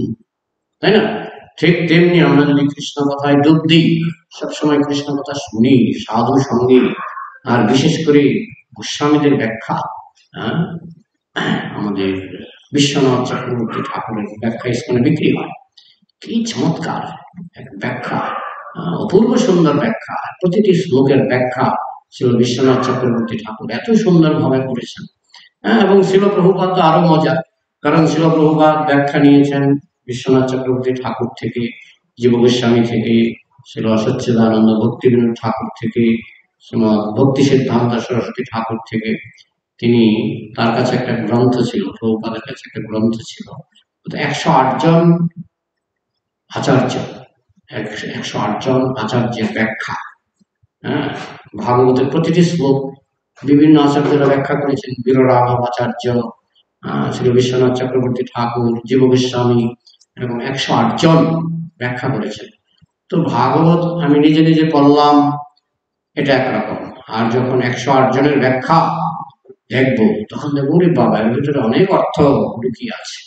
তাই না? ঠিক তেমনি আমরা যদি কৃষ্ণ কথায় ডুব দিই, সবসময় কৃষ্ণ কথা শুনি সাধু সঙ্গে, আর বিশেষ করে গোস্বামীদের ব্যাখ্যা, আমাদের বিশ্বনাথ চক্রবর্তী ঠাকুরের ব্যাখ্যা স্কুলে বিক্রি হয়, কি চমৎকার এক ব্যাখ্যা, অপূর্ব সুন্দর ব্যাখ্যা, প্রতিটি শ্লোকের ব্যাখ্যা ছিল বিশ্বনাথ চক্রবর্তী ঠাকুর এত সুন্দর ভাবে করেছেন। এবং শিল প্রভুপাদ তো আরো মজা, কারণ শিল প্রভুপাদ ব্যাখ্যা নিয়েছেন বিশ্বনাথ চক্রবর্তী ঠাকুর থেকে, জীব গোস্বামী থেকে, শিল সচ্চিদানন্দ ভক্তিবিনোদ ঠাকুর থেকে, ভক্তি সিদ্ধান্ত সরস্বতী ঠাকুর থেকে। তিনি, তার কাছে একটা গ্রন্থ ছিল, প্রভুপাদের কাছে একটা গ্রন্থ ছিল, 108 জন আচার্য, 108 জন আচার্যের ব্যাখ্যা। ভাগবতের প্রতিটি শ্লোক বিভিন্ন আচার্যরা ব্যাখ্যা করেছেন, বীররাঘব আচার্য, শ্রী বিশ্বনাথ চক্রবর্তী ঠাকুর, জীব গোস্বামী, এবং 108 জন ব্যাখ্যা করেছেন। তো ভাগবত আমি নিজে নিজে পড়লাম, এটা একরকম। আর যখন 108 জনের ব্যাখ্যা দেখবো তখন দেখবো ওরে বাবা, এর ভিতরে অনেক অর্থ লুকিয়ে আছে।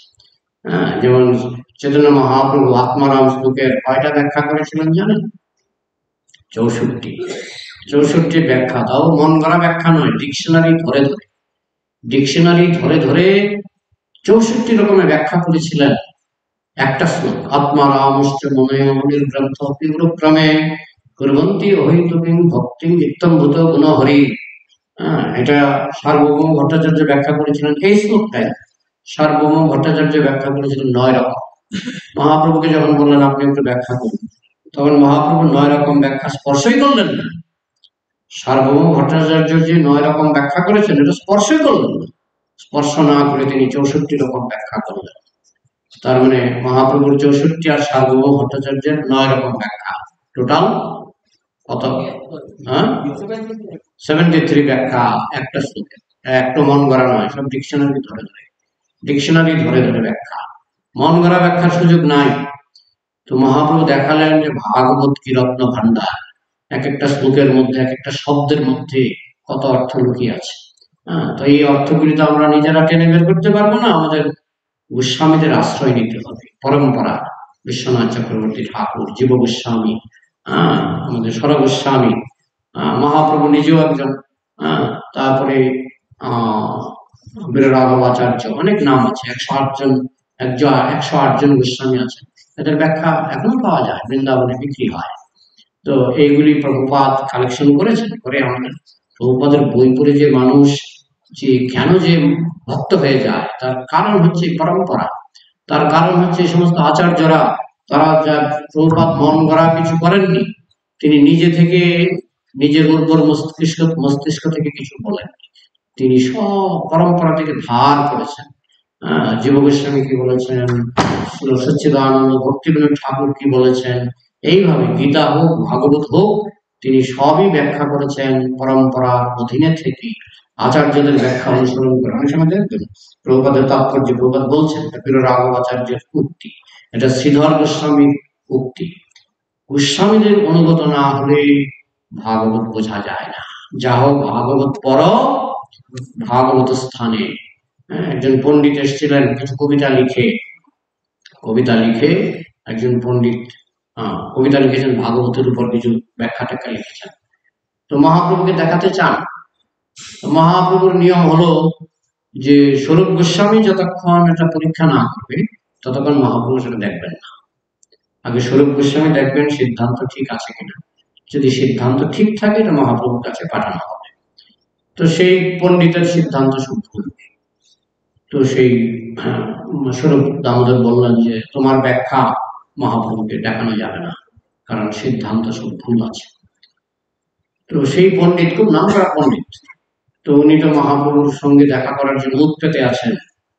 হ্যাঁ, যেমন চৈতন্য মহাপ্রভু আত্মারাম শ্লোকের কয়টা ব্যাখ্যা করেছিলেন জানেন? 64। 64 ব্যাখ্যা, তাও মন গড়া ব্যাখ্যা নয়, ডিকশনারি ধরে ধরে 64 রকমের ব্যাখ্যা করেছিলেন একটা শ্লোক। আত্মারামশ্চ মনে অনির্গ্রন্থ তীব্রক্রমে কুর্বন্তি অহৈতুকিং ভক্তিং নিত্যম্ভূত গুণহরি। এটা সার্বভৌম ভট্টাচার্য ব্যাখ্যা করেছিলেন এই শ্লোকটায়। সার্বভৌম ভট্টাচার্য ব্যাখ্যা করেছিলেন 9 রকম। মহাপ্রভুকে যখন বললেন আপনি একটু ব্যাখ্যা করুন, তখন মহাপ্রভু 9 রকম ব্যাখ্যা স্পর্শই করলেন না। সার্বভৌম ভট্টাচার্য যে 9 রকম ব্যাখ্যা করেছেন এটা স্পর্শই করলেন না। স্পর্শ না করে তিনি 64 রকম ব্যাখ্যা করলেন। তার মানে মহাপ্রভুর 64 আর সার্বভৌম ভট্টাচার্যের 9 রকম ব্যাখ্যা, টোটাল কত? 73 ব্যাখ্যা একটা শ্লোকে। একটু মন গড়া নয়, সব ডিকশনারি ধরে ধরে ব্যাখ্যা। মন গড়া ব্যাখ্যার সুযোগ নাই। তো মহাপ্রভু দেখালেন যে ভাগবত কি রত্ন ভান্ডার, এক একটা শ্লোকের মধ্যে, এক একটা শব্দের মধ্যে কত অর্থ লুকিয়ে আছে। তো এই অর্থগুলি তো আমরা নিজেরা টেনে বের করতে পারবো না, আমাদের গোস্বামীদের আশ্রয় নিতে হবে। পরম্পরা, বিশ্বনাথ চক্রবর্তী ঠাকুর, জীব গোস্বামী, আমাদের সর গোস্বামী, মহাপ্রভু নিজেও একজন, তারপরে বীররাঘবাচার্য, অনেক নাম আছে, 108 জন গোস্বামী আছেন। এদের ব্যাখ্যা এখনো পাওয়া যায়, বৃন্দাবনে বিক্রি হয়। তো এইগুলি প্রভুপাদ কালেকশন করেছেন, করে আমাদের প্রভুপাদের বই পড়ে যে মানুষ যে কেন যে ভক্ত হয়ে যায়, তার কারণ হচ্ছে পরম্পরা। তার কারণ হচ্ছে এই সমস্ত আচার্যরা, তারা যা প্রভুপাদ মন গড়া কিছু করেননি, তিনি নিজে থেকে নিজের উর্বর মস্তিষ্ক থেকে কিছু বলেন, তিনি সব পরম্পরা থেকে ধার করেছেন। জীব গোস্বামী কি বলেছেন, সচ্চিদানন্দ ভক্তিবিনোদ ঠাকুর কি বলেছেন, এইভাবে গীতা হোক ভাগবত হোক তিনি সবই ব্যাখ্যা করেছেন পরম্পরার অধীনে থেকে, আচার্যদের ব্যাখ্যা অনুসরণ করে। অনেক সময় দেখবেন প্রভুপাদের তাৎপর্য প্রভুপাদ বলছেন, বীররাঘবাচার্যের উক্তি, এটা শ্রীধর গোস্বামীর উক্তি। গোস্বামীদের অনুগত না হলে ভাগবত বোঝা যায় না। যা হোক ভাগবত পর ভাগবত স্থানে। একজন পণ্ডিত এসেছিলেন কিছু কবিতা লিখে একজন পণ্ডিত কবিতা লিখেছেন ভাগবতের উপর, কিছু ব্যাখ্যা ট্যাখ্যা লিখেছেন। তো মহাপ্রভুকে দেখাতে চান। মহাপ্রভুর নিয়ম হলো যে স্বরূপ গোস্বামী যতক্ষণ এটা পরীক্ষা না করবে ততক্ষণ মহাপ্রভু সেটা দেখবেন না। আগে স্বরূপ গোস্বামী দেখবেন সিদ্ধান্ত ঠিক আছে কিনা। যদি সিদ্ধান্ত ঠিক থাকে এটা মহাপ্রভুর কাছে পাঠানো হবে। তো সেই পণ্ডিতের সিদ্ধান্ত সব ভুল। তো সেই স্বরূপ দামোদর বললেন যে তোমার ব্যাখ্যা মহাপ্রভুকে দেখানো যাবে না, কারণ সিদ্ধান্ত সব ভুল আছে। তো সেই পণ্ডিত খুব নামকরা পণ্ডিত, তো উনি তো মহাপ্রভুর সঙ্গে দেখা করার জন্য উৎপেতে আছেন,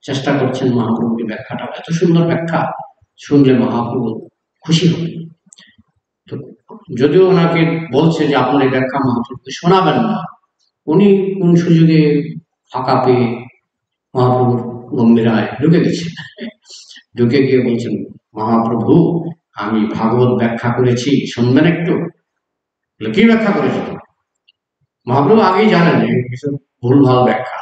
চেষ্টা করছেন মহাপ্রভুকে ব্যাখ্যাটা, এত সুন্দর ব্যাখ্যা শুনলে মহাপ্রভু খুশি হবেন। তো যদিও ওনাকে বলছে যে আপনার এই ব্যাখ্যা মহাপ্রভুকে শোনাবেন না, উনি কোন সুযোগে ফাঁকা পেয়ে মহাপ্রভুর গম্ভীরায় ঢুকে গেছেন। ঢুকে গিয়ে বলছেন, মহাপ্রভু আমি ভাগবত ব্যাখ্যা করেছি, শুনবেন একটু? কি ব্যাখ্যা করেছ? মহাপ্রভু আগেই জানেন এসব ভুলভাল ব্যাখ্যা।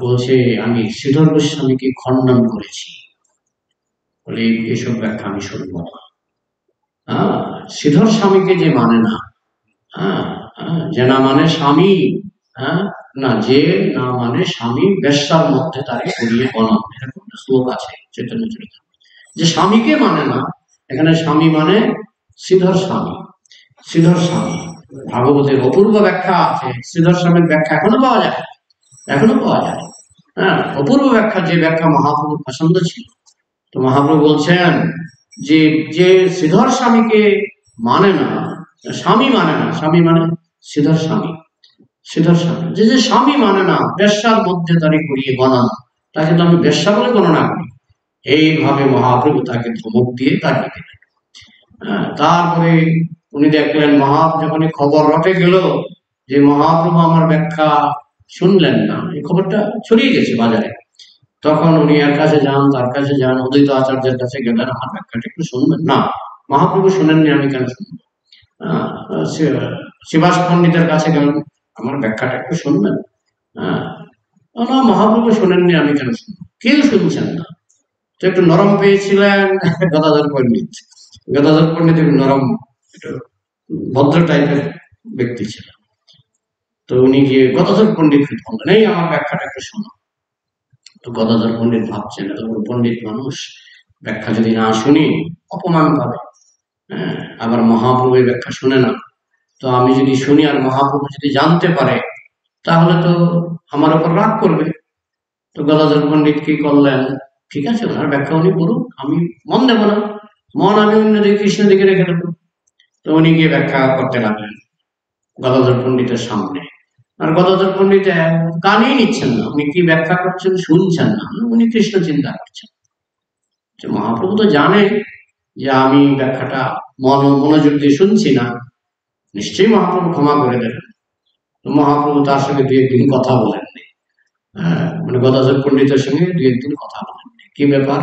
বলছে আমি শ্রীধর গোস্বামীকে খণ্ডন করেছি, বলে এসব ব্যাখ্যা আমি শুনবো না। শ্রীধর স্বামীকে যে মানে না, যে না মানে স্বামী, না যে না মানে স্বামী বেশ্যার মধ্যে তাকে করিয়ে বলন, এরকম একটা শ্লোক আছে চৈতন্য চরিতামৃতে। যে স্বামীকে মানে না, এখানে স্বামী মানে শ্রীধর স্বামী। শ্রীধর স্বামী ভাগবতের অপূর্ব ব্যাখ্যা আছে, শ্রীধর স্বামীর ব্যাখ্যা এখনো পাওয়া যায়। অপূর্ব ব্যাখ্যা, যে ব্যাখ্যা মহাপ্রভুর পছন্দ ছিল। তো মহাপ্রভু বলছেন যে যে শ্রীধর স্বামীকে মানে না, স্বামী মানে না, স্বামী মানে শ্রীধর স্বামী, যে যে স্বামী মানে না, বেশ্যার মধ্যে তারে করিয়ে গণনা, তাকে তো আমি বেশ্যা বলে গণনা করি। এইভাবে মহাপ্রভু তাকে ধমক দিয়ে দাঁড়িয়ে দিলেন। তারপরে উনি দেখলেন যখন খবর রটে গেল যে মহাপ্রভু আমার ব্যাখ্যা শুনলেন না, এই খবরটা ছড়িয়ে গেছে বাজারে, তখন উনি তার কাছে যান, অদ্বৈত আচার্যের কাছে গেলেন, আমার ব্যাখ্যাটা একটু শুনবেন? না, মহাপ্রভু শুনেননি, আমি কেন শুনবো? শিবাস পণ্ডিতের কাছে গেলাম, আমার ব্যাখ্যাটা একটু শুনবেন। হ্যাঁ, মহাপ্রভু শোনেননি, আমি কেন শুনবো? কেউ শুনছেন না। তো একটু নরম পেয়েছিলেন গদাধর পণ্ডিত। গদাধর পণ্ডিত একটু নরম, একটু ভদ্র টাইপের ব্যক্তি ছিলেন। তো উনি গিয়ে গদাধর পণ্ডিতকে বললেন, এই আমার ব্যাখ্যাটা একটু শোনো। তো গদাধর পণ্ডিত ভাবছেন, এত বড় পণ্ডিত মানুষ, ব্যাখ্যা যদি না শুনি অপমান পাবে। হ্যাঁ, আবার মহাপ্রভু এই ব্যাখ্যা শুনে না, তো আমি যদি শুনি আর মহাপ্রভু যদি জানতে পারে তাহলে তো আমার উপর রাগ করবে। তো গদাধর পণ্ডিত কি করলেন, ঠিক আছে ওনার ব্যাখ্যা উনি বলুন, আমি মন দেব না, মন আমি অন্যদিকে কৃষ্ণ দিকে রেখে দেবো। তো উনি গিয়ে ব্যাখ্যা করতে লাগলেন গদাধর পণ্ডিতের সামনে। আর গদাধর পণ্ডিত কানেই নিচ্ছেন না, উনি কি ব্যাখ্যা করছেন শুনছেন না, উনি কৃষ্ণ চিন্তা করছেন। মহাপ্রভু তো জানেন যে আমি ব্যাখ্যাটা মনোযোগ দিয়ে শুনছি না, নিশ্চয়ই মহাপ্রভু ক্ষমা করে দেবেন। তো মহাপ্রভু তার সঙ্গে দু একদিন কথা বলেননি, মানে গদাধর পণ্ডিতের সঙ্গে দু একদিন কথা বলেননি। কি ব্যাপার?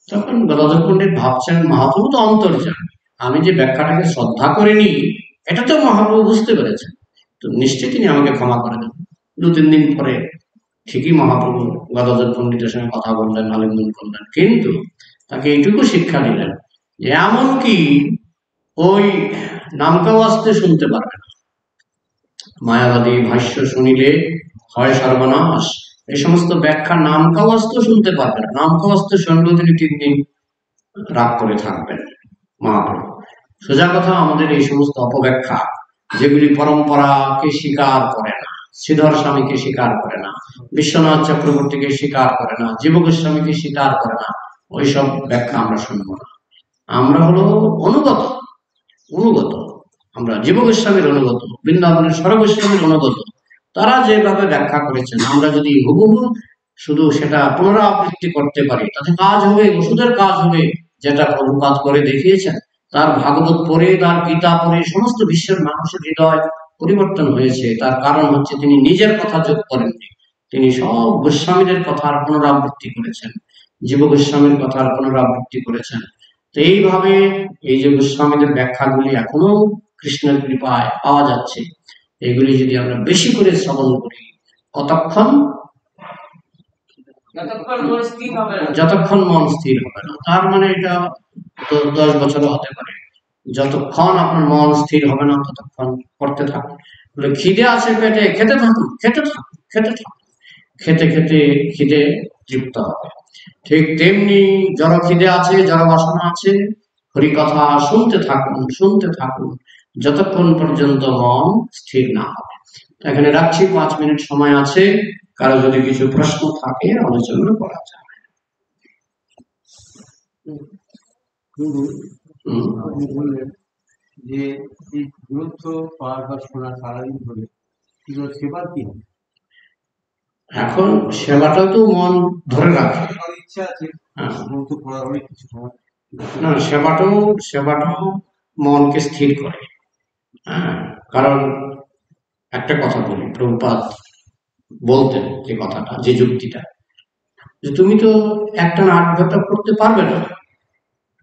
তখন গদাধর পণ্ডিত ভাবছেন, মহাপ্রভু তো অন্তর্যামী, আমি যে ব্যাখ্যাটাকে শ্রদ্ধা করিনি এটা তো মহাপ্রভু বুঝতে পেরেছেন, তো নিশ্চয়ই তিনি আমাকে ক্ষমা করে দেবেন। দু তিন দিন পরে ঠিকই মহাপ্রভু গদাধর পণ্ডিতের সঙ্গে কথা বললেন, আলিঙ্গন করলেন, কিন্তু তাকে এইটুকু শিক্ষা দিলেন যে এমনকি ওই নামকাও আসতে শুনতে পারবে না। মায়াবাদী ভাষ্য শুনিলে হয় সর্বনাশ, এই সমস্ত ব্যাখ্যা নামকাও আসতে শুনতে পারবে না। নামকাও আসতে শুনলেও তিনি 3 দিন রাগ করে থাকবেন মহাপ্রভু। সোজা কথা, আমাদের এই সমস্ত অপব্যাখ্যা যেগুলি পরম্পরাকে স্বীকার করে না, শ্রীধর স্বামীকে স্বীকার করে না, বিশ্বনাথ চক্রবর্তীকে স্বীকার করে না, জীব গোস্বামীকে স্বীকার করে না, ওইসব ব্যাখ্যা আমরা শুনবো না। আমরা হলো অনুগত, অনুগত আমরা জীব গোস্বামীর অনুগত, বৃন্দাবনের সর্বস্বামীর অনুগত। তারা যেভাবে ব্যাখ্যা করেছেন আমরা যদি হুবহু শুধু সেটা পুনরাবৃত্তি করতে পারি, তাতে কাজ হবে, ওষুধের কাজ হবে। যেটা প্রভুপাদ করে দেখিয়েছেন, তার ভাগবত পড়ে, তার গীতা পড়ে সমস্ত বিশ্বের মানুষের হৃদয় পরিবর্তন হয়েছে। তার কারণ হচ্ছে তিনি নিজের কথা যোগ করেননি, তিনি সব গোস্বামীদের কথার পুনরাবৃত্তি করেছেন, জীব গোস্বামীর কথার পুনরাবৃত্তি করেছেন। তো এইভাবে এই যে গোস্বামীদের ব্যাখ্যাগুলি এখনো কৃষ্ণের কৃপায় পাওয়া যাচ্ছে, এগুলি যদি আমরা বেশি করে শ্রবণ করি, কতক্ষণ যতক্ষণ মন স্থির হবে না। তার মানে এটা 10 বছরও হতে পারে। যতক্ষণ আপনার মন স্থির হবে না ততক্ষণ করতে থাকুন। খিদে আছে পেটে, খেতে থাকুন, খেতে থাকুন, খেতে থাকুন, খেতে খেতে খিদে তৃপ্ত হবে। ঠিক তেমনি জড় খিদে আছে, জড় বাসনা আছে, হরি কথা শুনতে থাকুন, শুনতে থাকুন, যতক্ষণ পর্যন্ত মন স্থির না হবে। এখানে রাখছি, 5 মিনিট সময় আছে, কারো যদি কিছু প্রশ্ন থাকে আলোচনা করা যায়। যে এই গ্রন্থ পাঠ বা শোনা সারাদিন ধরে সেবা কি? এখন সেবাটা তো মন ধরে রাখে, ইচ্ছা আছে গ্রন্থ পড়ার অনেক কিছু, না সেবাটাও মনকে স্থির করে। হ্যাঁ, কারণ একটা কথা বলি, প্রভুপাদ বলতেন যে কথাটা, যে যুক্তিটা, যে তুমি তো একটা না 8 ঘন্টা পড়তে পারবে না,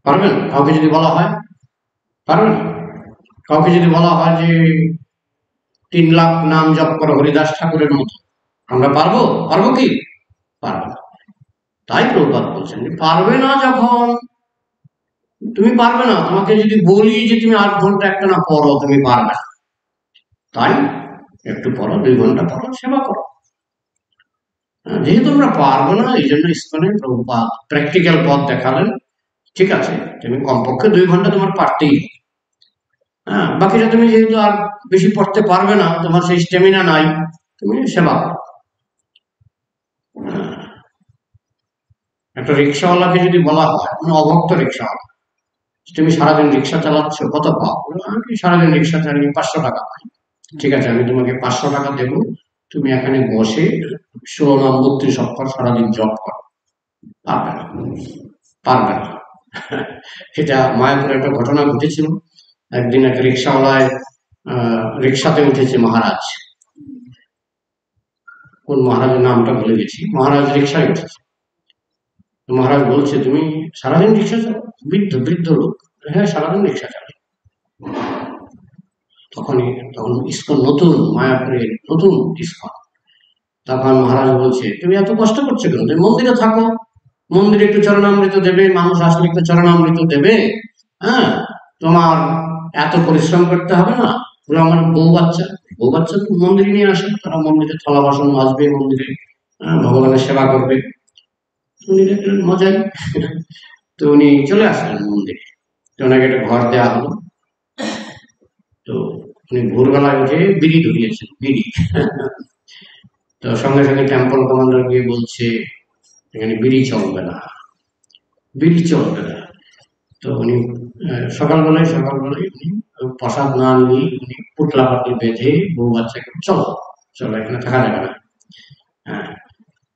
পারবে না? কাউকে যদি বলা হয় পারবে না? কাউকে যদি বলা হয় যে 3 লাখ নাম জপ করো হরিদাস ঠাকুরের মতো, আমরা পারবো? পারবো কি? পারবো না। তাই প্রভুপাদ বলছেন যে পারবে না যখন, তুমি পারবে না, তোমাকে যদি বলি যে তুমি 8 ঘন্টা একটা না পড়ো, তুমি পারবে না। তাই একটু পড়ো, 2 ঘন্টা পড়ো, সেবা করো। যেহেতু আমরা পারবো না, এই জন্য ইস্কনে প্রভুপাদ প্র্যাকটিক্যাল পথ দেখালেন। ঠিক আছে, তুমি কমপক্ষে 2 ঘন্টা তোমার পারতেই। হ্যাঁ, বাকিটা তুমি যেহেতু আর বেশি পড়তে পারবে না, তোমার সেই স্টেমিনা নাই, তুমি সেবা করো। একটা রিক্সাওয়ালাকে যদি বলা হয়, মানে অভক্ত রিক্সাওয়ালা, তুমি সারাদিন রিক্সা চালাচ্ছ, কত পাও? আমি সারাদিন রিক্সা চালিয়ে 500 টাকা পাই। ঠিক আছে, আমি তোমাকে 500 টাকা দেবো, তুমি এখানে বসে 16 নাম 32 অক্ষর সারাদিন জপ করো। পারবে না, পারবে না। এটা মায়াপুরে একটা ঘটনা ঘটেছিল। একদিন এক রিক্সাওয়ালায় রিক্সাতে উঠেছে মহারাজ, কোন মহারাজের নামটা ভুলে গেছি, মহারাজ রিক্সায় উঠেছে। মহারাজ বলছে, তুমি সারাদিন রিক্সা চালাও? বৃদ্ধ বৃদ্ধ লোক, হ্যাঁ সারাদিন রিক্সা চালাই। তখন ইস্কন নতুন, মায়াপুরের নতুন ইস্কন। তখন মহারাজ বলছে, তুমি এত কষ্ট করছো কেন? তুমি মন্দিরে থাকো, মন্দিরে একটু চরণামৃত দেবে, মানুষ আসলে একটু চরণামৃত দেবে, হ্যাঁ, তোমার এত পরিশ্রম করতে হবে না। আমার বউ বাচ্চা তো মন্দিরে নিয়ে আসে, তারা মন্দিরে থালা বাসন মাজবে, মন্দিরে ভগবানের সেবা করবে। উনি দেখলেন মজাই। তো উনি চলে আসলেন মন্দিরে, তো ওনাকে একটা ঘর দেওয়া হলো। তো উনি ভোরবেলায় উঠে বিড়ি ধরিয়েছেন, বিড়ি। তো সঙ্গে সঙ্গে টেম্পল কমান্ডার গিয়ে বলছে, এখানে বিড়ি চলবে না, বিড়ি চলবে না। তো উনি সকালবেলায় উনি প্রসাদ না নিয়ে উনি পুটলা পাতি বেঁধে বউ বাচ্চাকে চলো চলো, এখানে থাকা যাবে না। হ্যাঁ,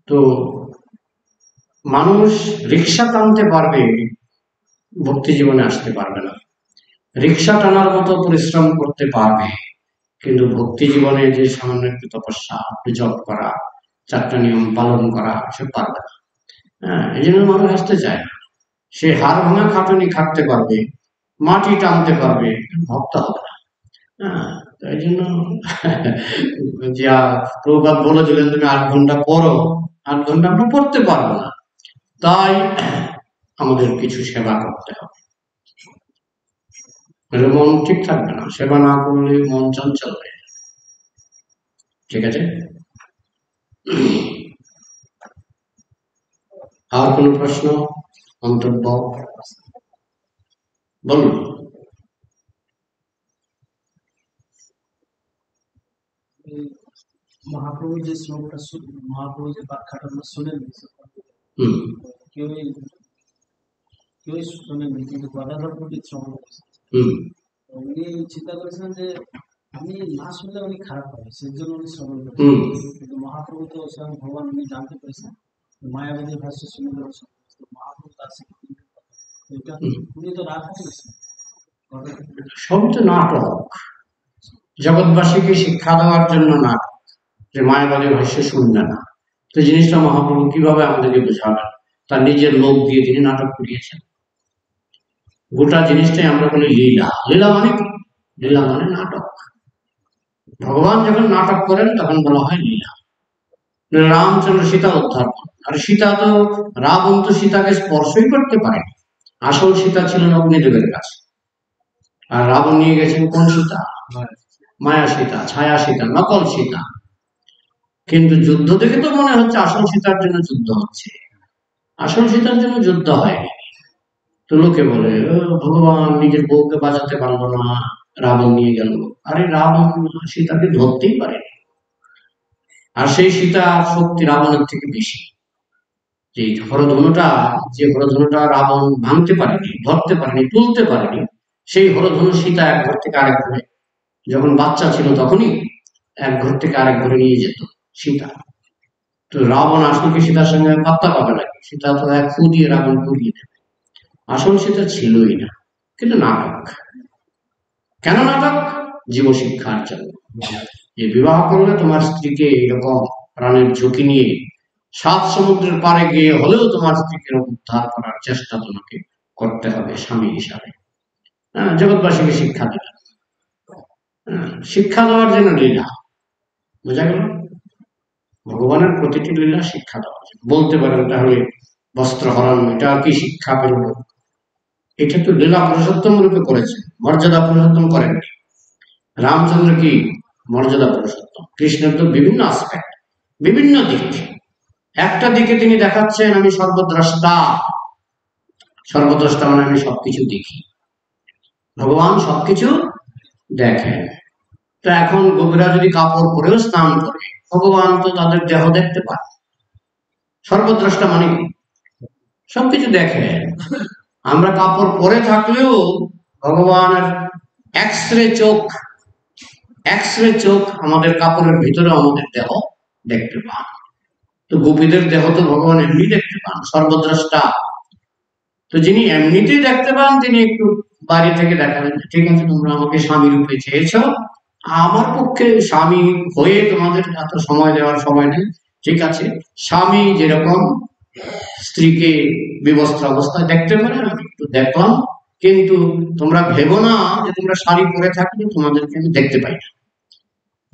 তো মানুষ রিক্সা টানতে পারবে, ভক্তি জীবনে আসতে পারবে না। রিক্সা টানার মতো পরিশ্রম করতে পারবে, কিন্তু ভক্তি জীবনে যে সামান্য একটু তপস্যা, একটু জপ করা, 4টা নিয়ম পালন করা, সব পারবে না। হ্যাঁ, এই জন্য মানুষ আসতে চায় না। সে হাড় ভাঙা খাটুনি খাটতে পারবে, মাটি টানতে পারবে, ভক্ত হবে না। হ্যাঁ, এই জন্য যা প্রভুপাদ বলেছিলেন, তুমি 8 ঘন্টা পড়ো, 8 ঘন্টা আমরা পড়তে পারবো না, তাই আমাদের কিছু সেবা করতে হবে। মন ঠিক থাকবে না, সেবা না করলে মন চঞ্চল হয়ে যাবে। ঠিক আছে, আর কোন প্রশ্ন, মন্তব্য বলুন? মহাপ্রভু যে শ্লোকটা, মহাপ্রভু যে ব্যাখ্যাটা আমরা শুনেন, কেউই শুনেননি, কিন্তু গদাধর পণ্ডিত শ্রবণ করেছেন। উনি চিন্তা করেছিলেন যে আমি না শুনলে উনি খারাপ হবে, সেজন্য উনি শ্রবণ করেছেন। কিন্তু মহাপ্রভু তো স্বয়ং ভগবান, উনি জানতে পেরেছেন মায়াবাদীর ভাষ্য শুনে মহাপ্রভু তার উনি তো রাগ করেছেন। সব তো নাটক, জগৎবাসীকে শিক্ষা দেওয়ার জন্য নাটক, যে মায়াবাদী ভাষ্য শুনবে না। তো জিনিসটা মহাপ্রভু কিভাবে আমাদেরকে বোঝাবেন? তার নিজের লোক দিয়ে তিনি নাটক করিয়েছেন। গোটা জিনিসটাই আমরা বলি লীলা। লীলা মানে কি? লীলা মানে নাটক। ভগবান যখন নাটক করেন তখন বলা হয় লীলা। রামচন্দ্র সীতা উদ্ধার করেন, আর সীতা তো, রাবণ তো সীতাকে স্পর্শই করতে পারেনি। আসল সীতা ছিলেন অগ্নিদেবের কাছে, আর রাবণ নিয়ে গেছেন কোন সীতা? মায়া সীতা, ছায়া সীতা, নকল সীতা। কিন্তু যুদ্ধ দেখে তো মনে হচ্ছে আসল সীতার জন্য যুদ্ধ হচ্ছে, আসল সীতার জন্য যুদ্ধ হয়নি। তো লোকে বলে ভগবান নিজের বউকে বাঁচাতে পারলো না, রাবণ নিয়ে গেল। আরে রাবণ সীতাকে ধরতেই পারেনি, আর সেই সীতা শক্তি রাবণের থেকে বেশি। যে হরধনুটা রাবণ ভাঙতে পারেনি, ধরতে পারেনি, তুলতে পারেনি, সেই হরধনু সীতা এক ঘর থেকে আরেক ঘরে, যখন বাচ্চা ছিল তখনই এক ঘর থেকে আরেক ঘরে নিয়ে যেত সীতা। তো রাবণ আসলে কি সীতার সঙ্গে পাত্তা পাবে নাকি? সীতা তো এক ফু দিয়ে রাবণ পুড়িয়ে দেবে। আসল সেটা ছিলই না, কিন্তু নাটক। কেন নাটক? জীব শিক্ষার জন্য। যে বিবাহ করলে তোমার স্ত্রীকে এরকম প্রাণের ঝুঁকি নিয়ে 7 সমুদ্রের পারে গিয়ে হলেও তোমার স্ত্রীকে উদ্ধার করার চেষ্টা তোমাকে করতে হবে স্বামী হিসাবে। জগৎবাসীকে শিক্ষা দিলেন, শিক্ষা দেওয়ার জন্য লীলা। বোঝা গেল? ভগবানের প্রতিটি লীলা শিক্ষা দেওয়ার জন্য। বলতে পারেন তাহলে বস্ত্র হরণ, এটা আর কি শিক্ষা পেল? এটা তো লীলা পুরুষোত্তম রূপে করেছেন, মর্যাদা পুরুষোত্তম করেননি। রামচন্দ্র কি মর্যাদা পুরুষোত্তম, কৃষ্ণের তো বিভিন্ন আসপেক্ট, বিভিন্ন দিক। একটা দিকে তিনি দেখাচ্ছেন আমি সর্বদ্রষ্টা, সর্বদ্রষ্টা মানে আমি সবকিছু দেখি। ভগবান সবকিছু দেখেন। তো এখন গোপীরা যদি কাপড় পরেও স্নান করে, ভগবান তো তাদের দেহ দেখতে পায়। সর্বদ্রষ্টা মানে কি? সবকিছু দেখে। আমরা কাপড় পরে থাকলেও ভগবানের এক্সরে চোখ আমাদের কাপড়ের ভিতরে আমাদের দেহ দেখতে পান। তো গোপীদের দেহ তো ভগবান এমনি দেখতে পান, সর্বদ্রষ্টা। তো যিনি এমনিতেই দেখতে পান, তিনি একটু বাড়ি থেকে দেখালেন, ঠিক আছে তোমরা আমাকে স্বামী রূপে চেয়েছ, আমার পক্ষে স্বামী হয়ে তোমাদের এত সময় দেওয়ার সময় নেই। ঠিক আছে, স্বামী যেরকম স্ত্রীকে বিবস্ত্র অবস্থায় দেখতে পারেন, আমি একটু দেখলাম, কিন্তু তোমরা ভেবো না যে তোমরা শাড়ি পরে থাকলে তোমাদেরকে আমি দেখতে পাই না।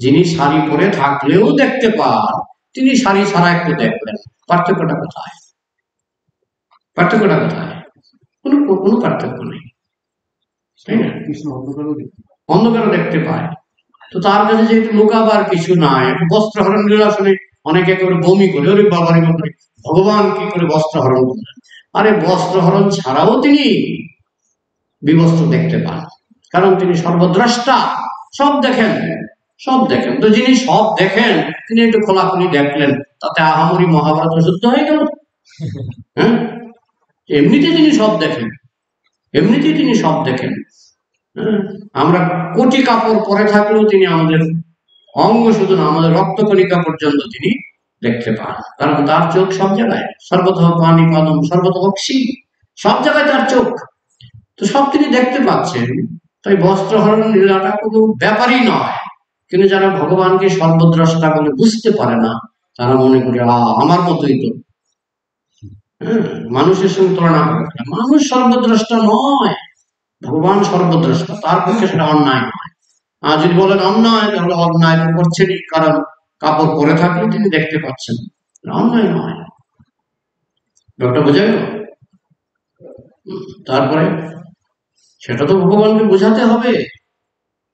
যিনি শাড়ি পরে থাকলেও দেখতে পান, তিনি শাড়ি ছাড়া একটু দেখবেন। পার্থক্যটা কোথায়? পার্থক্যটা কোথায়? কোনো কোনো পার্থক্য নেই, তাই না? অন্ধকারও দেখতে পায়। তো তার কাছে যেহেতু লুকাবার কিছু নাই, বস্ত্র হরণ লীলা শুনে অনেকে করে বমি করে, ওরে বাবারে বাবারে, ভগবান কি করে বস্ত্র হরণ করলেন? আরে বস্ত্র হরণ ছাড়াও তিনি বিবস্ত্র দেখতে পান, কারণ তিনি সর্বদ্রষ্টা, সব দেখেন, সব দেখেন। তো যিনি সব দেখেন তিনি একটু খোলাখুলি দেখলেন, তাতে আহামরি মহাভারত অশুদ্ধ হয়ে গেল? হ্যাঁ, এমনিতে তিনি সব দেখেন, এমনিতেই তিনি সব দেখেন। আমরা কোটি কাপড় পরে থাকলেও তিনি আমাদের অঙ্গ শুধু না, আমাদের রক্তকণিকা পর্যন্ত তিনি দেখতে পান, কারণ তার চোখ সব জায়গায়, সর্বত পানি পাদম সর্বত অক্ষী, সব জায়গায় তার চোখ। তো সব তিনি দেখতে পাচ্ছেন। তাই বস্ত্র হরণ লীলাটা কোনো ব্যাপারই নয়। কিন্তু যারা ভগবানকে সর্বদ্রষ্টা বলে বুঝতে পারে না, তারা মনে করে আমার মতোই তো, মানুষের সঙ্গে তুলনা করে। মানুষ সর্বদ্রষ্টা নয়, ভগবান সর্বদ্রষ্টা, তার পক্ষে সেটা অন্যায় নয়। আর যদি বলেন অন্যায়, তাহলে অন্যায় তো করছেনই, কারণ কাপড় পরে থাকলে তিনি দেখতে পাচ্ছেন, অন্যায় নয়। ব্যাপারটা বোঝা গেল? তারপরে সেটা তো ভগবানকে বোঝাতে হবে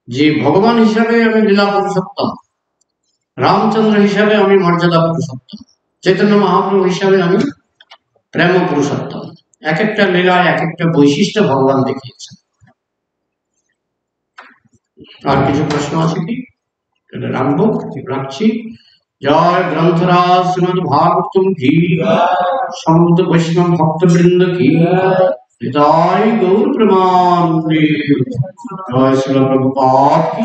যে ভগবান হিসাবে আমি লীলা পুরুষোত্তম, রামচন্দ্র হিসাবে আমি মর্যাদা পুরুষোত্তম, চৈতন্য মহাপ্রভু হিসাবে আমি প্রেম পুরুষোত্তম। এক একটা লীলায় এক একটা বৈশিষ্ট্য ভগবান দেখিয়েছেন। আর কিছু প্রশ্ন আছে কি? রাখবো, রাখছি। জয় গ্রন্থরাজ শ্রীমদ ভাগবতম কি, সমস্ত বৈষ্ণব ভক্তবৃন্দ কি, জয় গৌর প্রেমানন্দে, জয় শ্রীল প্রভুপাদ কি।